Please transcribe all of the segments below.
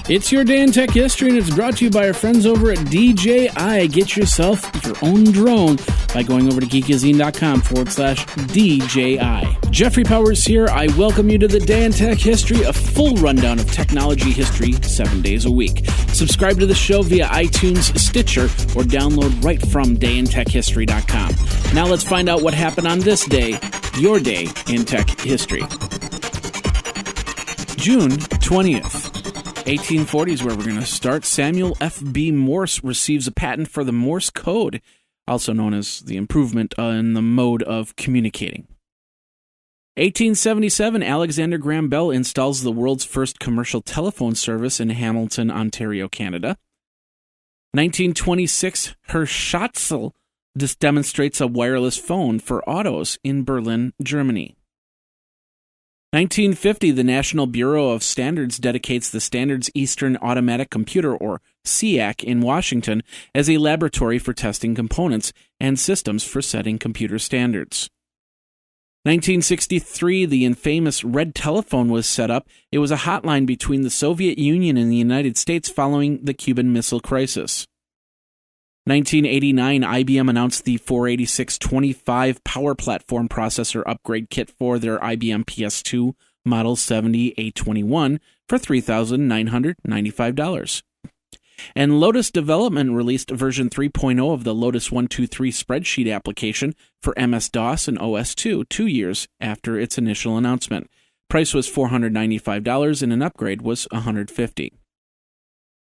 It's your day in tech history, and it's brought to you by our friends over at DJI. Get yourself your own drone by going over to geekazine.com/DJI. Jeffrey Powers here. I welcome you to the Day in Tech History, a full rundown of technology history 7 days a week. Subscribe to the show via iTunes, Stitcher, or download right from dayintechhistory.com. Now let's find out what happened on this day, your day in tech history. June 20th. 1840 is where we're going to start. Samuel F.B. Morse receives a patent for the Morse code, also known as the improvement in the mode of communicating. 1877, Alexander Graham Bell installs the world's first commercial telephone service in Hamilton, Ontario, Canada. 1926, Herr Schatzel demonstrates a wireless phone for autos in Berlin, Germany. 1950, the National Bureau of Standards dedicates the Standards Eastern Automatic Computer, or SEAC, in Washington as a laboratory for testing components and systems for setting computer standards. 1963, the infamous Red Telephone was set up. It was a hotline between the Soviet Union and the United States following the Cuban Missile Crisis. 1989, IBM announced the 48625 Power Platform Processor Upgrade Kit for their IBM PS2 Model 70A21 for $3,995. And Lotus Development released version 3.0 of the Lotus 123 spreadsheet application for MS-DOS and OS2 2 years after its initial announcement. Price was $495 and an upgrade was $150.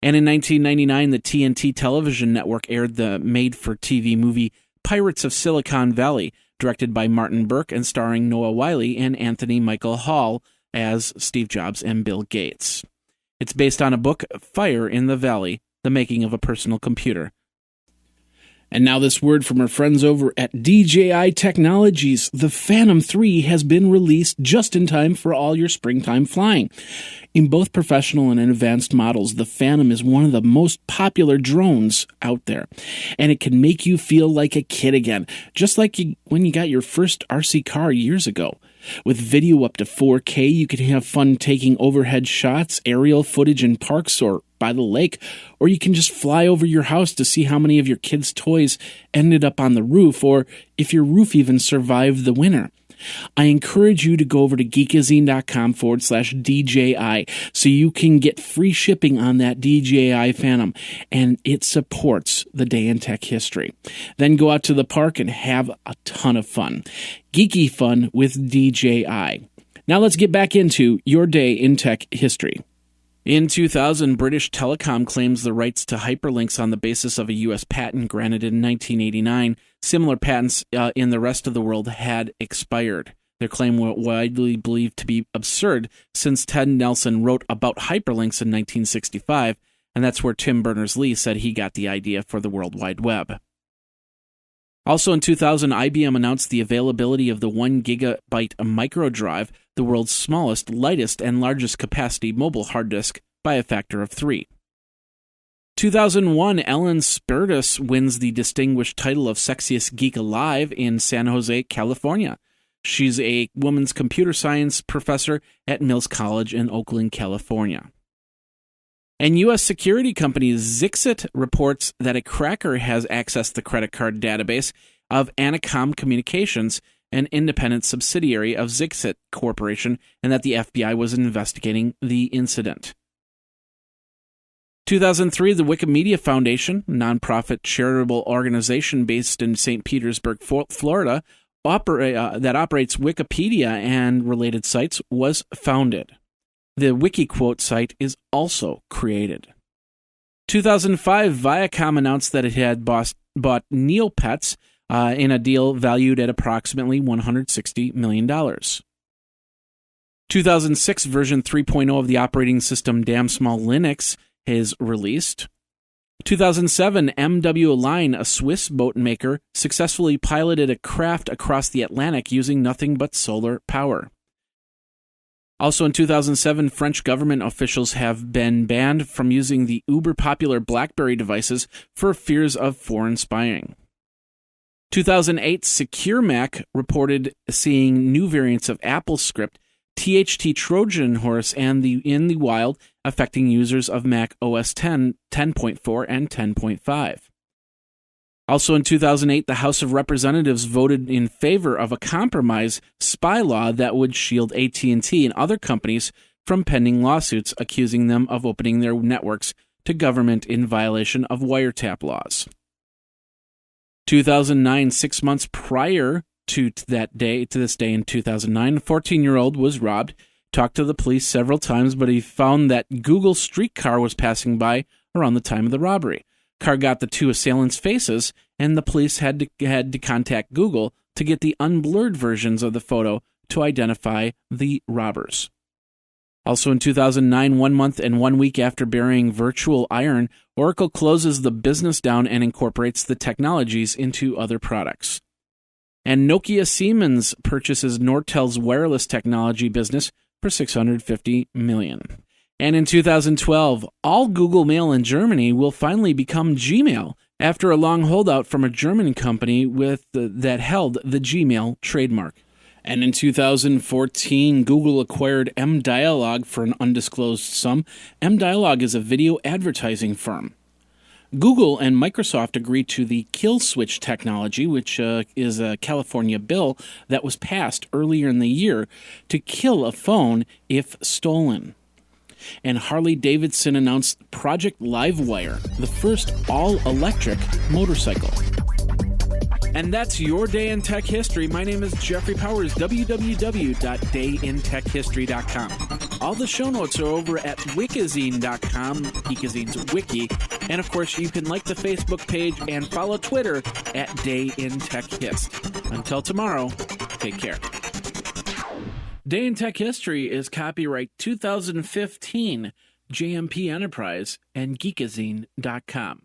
And in 1999, the TNT television network aired the made-for-TV movie Pirates of Silicon Valley, directed by Martin Burke and starring Noah Wyle and Anthony Michael Hall as Steve Jobs and Bill Gates. It's based on a book, Fire in the Valley, The Making of a Personal Computer. And now this word from our friends over at DJI Technologies. The Phantom 3 has been released just in time for all your springtime flying. In both professional and advanced models, the Phantom is one of the most popular drones out there. And it can make you feel like a kid again, just like when you got your first RC car years ago. With video up to 4K, you can have fun taking overhead shots, aerial footage in parks or by the lake, or you can just fly over your house to see how many of your kids' toys ended up on the roof, or if your roof even survived the winter. I encourage you to go over to geekazine.com/DJI so you can get free shipping on that DJI Phantom, and it supports the Day in Tech History. Then go out to the park and have a ton of fun. Geeky fun with DJI. Now let's get back into your Day in Tech History. In 2000, British Telecom claims the rights to hyperlinks on the basis of a U.S. patent granted in 1989. Similar patents in the rest of the world had expired. Their claim was widely believed to be absurd since Ted Nelson wrote about hyperlinks in 1965, and that's where Tim Berners-Lee said he got the idea for the World Wide Web. Also in 2000, IBM announced the availability of the 1 gigabyte Microdrive, the world's smallest, lightest, and largest capacity mobile hard disk by a factor of 3. 2001, Ellen Spertus wins the distinguished title of Sexiest Geek Alive in San Jose, California. She's a women's computer science professor at Mills College in Oakland, California. And U.S. security company Zixit reports that a cracker has accessed the credit card database of Anacom Communications, an independent subsidiary of Zixit Corporation, and that the FBI was investigating the incident. 2003, the Wikimedia Foundation, a nonprofit charitable organization based in St. Petersburg, Florida, that operates Wikipedia and related sites, was founded. The WikiQuote site is also created. 2005, Viacom announced that it had bought Neopets in a deal valued at approximately $160 million. 2006, version 3.0 of the operating system Damn Small Linux is released. 2007, MW Line, a Swiss boat maker, successfully piloted a craft across the Atlantic using nothing but solar power. Also in 2007, French government officials have been banned from using the uber-popular BlackBerry devices for fears of foreign spying. 2008, Secure Mac reported seeing new variants of AppleScript, THT Trojan Horse, and in the wild, affecting users of Mac OS X, 10.4, and 10.5. Also in 2008, the House of Representatives voted in favor of a compromise spy law that would shield AT&T and other companies from pending lawsuits accusing them of opening their networks to government in violation of wiretap laws. 2009, 6 months prior to this day in 2009, a 14-year-old was robbed, talked to the police several times, but he found that Google's streetcar was passing by around the time of the robbery. Car got the two assailants' faces, and the police had to contact Google to get the unblurred versions of the photo to identify the robbers. Also in 2009, 1 month and 1 week after burying virtual iron, Oracle closes the business down and incorporates the technologies into other products. And Nokia Siemens purchases Nortel's wireless technology business for $650 million. And in 2012, all Google Mail in Germany will finally become Gmail after a long holdout from a German company that held the Gmail trademark. And in 2014, Google acquired mDialog for an undisclosed sum. mDialog is a video advertising firm. Google and Microsoft agreed to the kill switch technology, which is a California bill that was passed earlier in the year to kill a phone if stolen. And Harley-Davidson announced Project Livewire, the first all-electric motorcycle. And that's your Day in Tech History. My name is Jeffrey Powers, www.dayintechhistory.com. All the show notes are over at wikizine.com, Geekazine's wiki. And of course, you can like the Facebook page and follow Twitter at Day in Tech Hist. Until tomorrow, take care. Day in Tech History is copyright 2015, JMP Enterprise and Geekazine.com.